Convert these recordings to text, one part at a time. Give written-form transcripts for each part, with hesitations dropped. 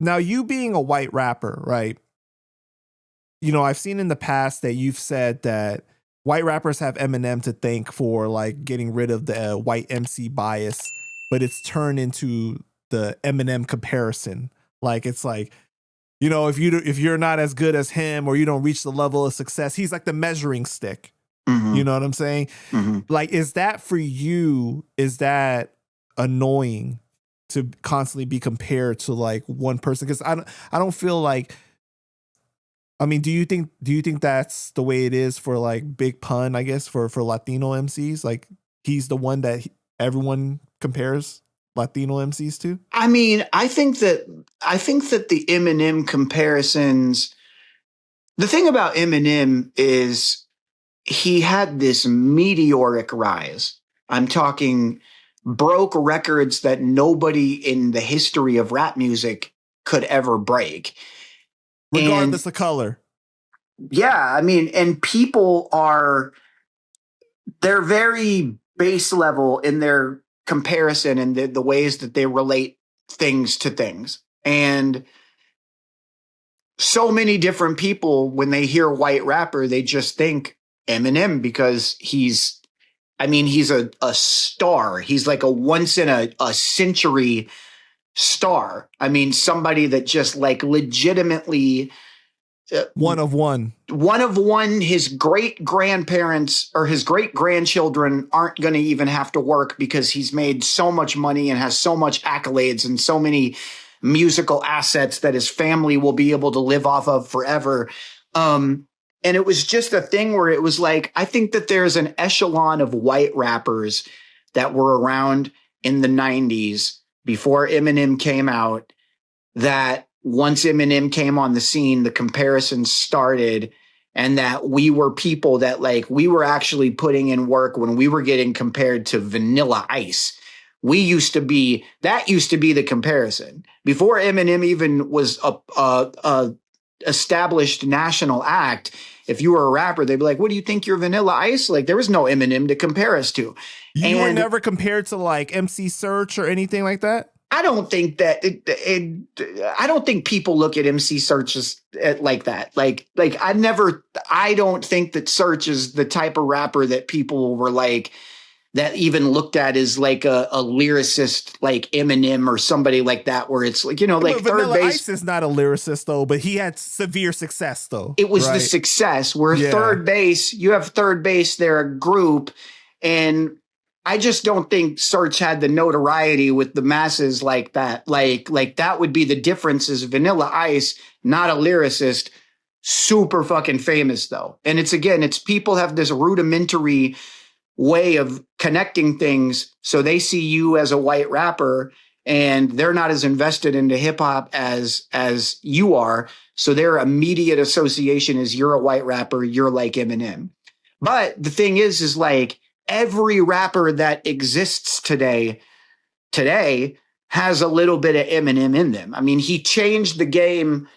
Now, you being a white rapper, right? You know, I've seen in the past that you've said that white rappers have Eminem to thank for like getting rid of the white MC bias, but it's turned into the Eminem comparison. Like it's like, you know, if you're not as good as him or you don't reach the level of success, he's like the measuring stick. Mm-hmm. You know what I'm saying? Mm-hmm. Like, is that for you? Is that annoying to constantly be compared to like one person? Because I don't feel like. I mean, do you think that's the way it is for like Big Pun? I guess for Latino MCs, like he's the one that everyone compares Latino MCs to. I mean, I think that the Eminem comparisons. The thing about Eminem is he had this meteoric rise. I'm talking broke records that nobody in the history of rap music could ever break. Regardless of color. Yeah, I mean, and they're very base level in their comparison and the ways that they relate things to things. And so many different people, when they hear white rapper, they just think Eminem because he's a star. He's like a once in a century star. I mean, somebody that just like legitimately one of one. His great grandparents or his great grandchildren aren't going to even have to work because he's made so much money and has so much accolades and so many musical assets that his family will be able to live off of forever. And it was just a thing where it was like, I think that there's an echelon of white rappers that were around in the 90s before Eminem came out, that once Eminem came on the scene, the comparisons started, and that we were people that like, we were actually putting in work when we were getting compared to Vanilla Ice. That used to be the comparison before Eminem even was a established national act. If you were a rapper, they'd be like, what do you think you're Vanilla Ice? Like there was no Eminem to compare us to. You were never compared to like MC Search or anything like that? I don't think that I don't think people look at MC Search as like that. I don't think that Search is the type of rapper that people were like, that even looked at as like a lyricist like Eminem or somebody like that, where it's like, you know, like but Third Base Ice is not a lyricist though, but he had severe success though. It was the success where Third Base, you have Third Base, they're a group, and I just don't think Search had the notoriety with the masses like that. Like that would be the difference is Vanilla Ice, not a lyricist, super fucking famous though. And it's people have this rudimentary way of connecting things. So they see you as a white rapper and they're not as invested into hip hop as you are. So their immediate association is you're a white rapper, you're like Eminem. But the thing is like, every rapper that exists today has a little bit of Eminem in them. I mean, he changed the game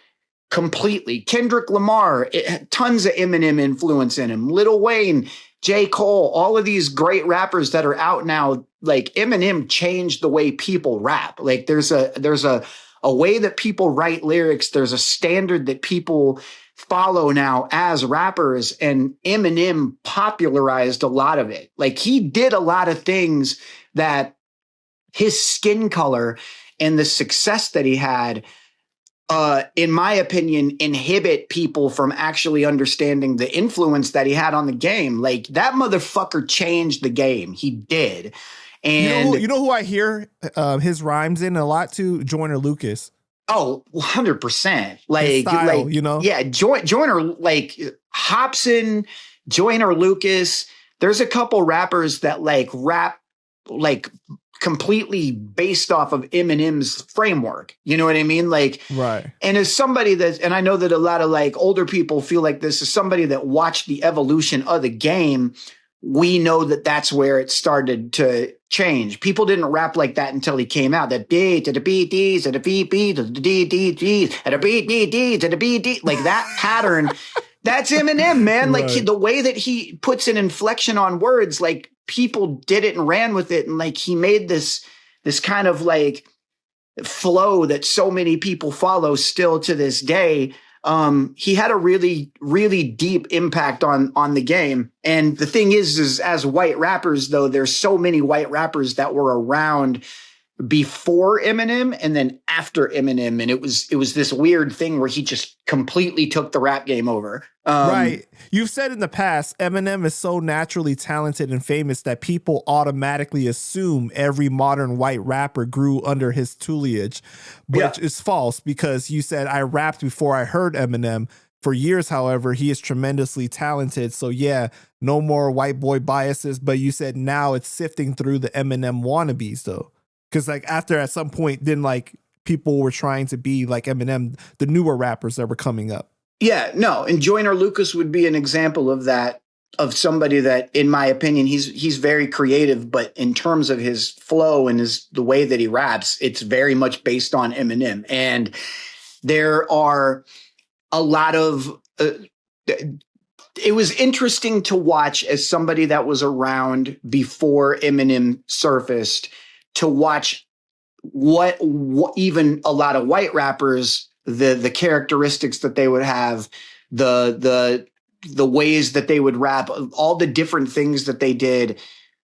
completely. Kendrick Lamar, tons of Eminem influence in him. Lil Wayne, J. Cole, all of these great rappers that are out now, like Eminem changed the way people rap. Like there's a way that people write lyrics. There's a standard that people follow now as rappers, and Eminem popularized a lot of it. Like he did a lot of things that his skin color and the success that he had, in my opinion, inhibit people from actually understanding the influence that he had on the game. Like that motherfucker changed the game. He did. And you know who I hear his rhymes in a lot too? Joyner Lucas. Oh, 100%. Like, style, you know? Yeah, Joyner, like Hobson, Joyner Lucas. There's a couple rappers that like rap like completely based off of Eminem's framework. You know what I mean? Like, right. And as somebody and I know that a lot of like older people feel like this is somebody that watched the evolution of the game. We know that that's where it started to change. People didn't rap like that until he came out. The B to the B D's to the B B to the D D G's and the B D D to the B D, like that pattern. That's Eminem, man. Like the way that he puts an inflection on words, like people did it and ran with it, and like he made this kind of like flow that so many people follow still to this day. He had a really, really deep impact on the game. And the thing is as white rappers, though, there's so many white rappers that were around before Eminem and then after Eminem, and it was this weird thing where he just completely took the rap game over. Right. You've said in the past, Eminem is so naturally talented and famous that people automatically assume every modern white rapper grew under his tutelage, which is false, because you said I rapped before I heard Eminem. For years, however, he is tremendously talented. So yeah, no more white boy biases, but you said now it's sifting through the Eminem wannabes though. Because like after at some point, then like people were trying to be like Eminem, the newer rappers that were coming up. Yeah, no, and Joyner Lucas would be an example of that, of somebody that, in my opinion, he's very creative, but in terms of his flow and the way that he raps, it's very much based on Eminem. And there are a lot of it was interesting to watch as somebody that was around before Eminem surfaced, to watch what even a lot of white rappers, the characteristics that they would have, the ways that they would rap, all the different things that they did.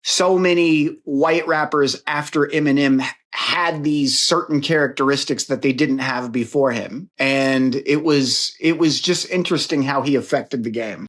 So many white rappers after Eminem had these certain characteristics that they didn't have before him. And it was just interesting how he affected the game.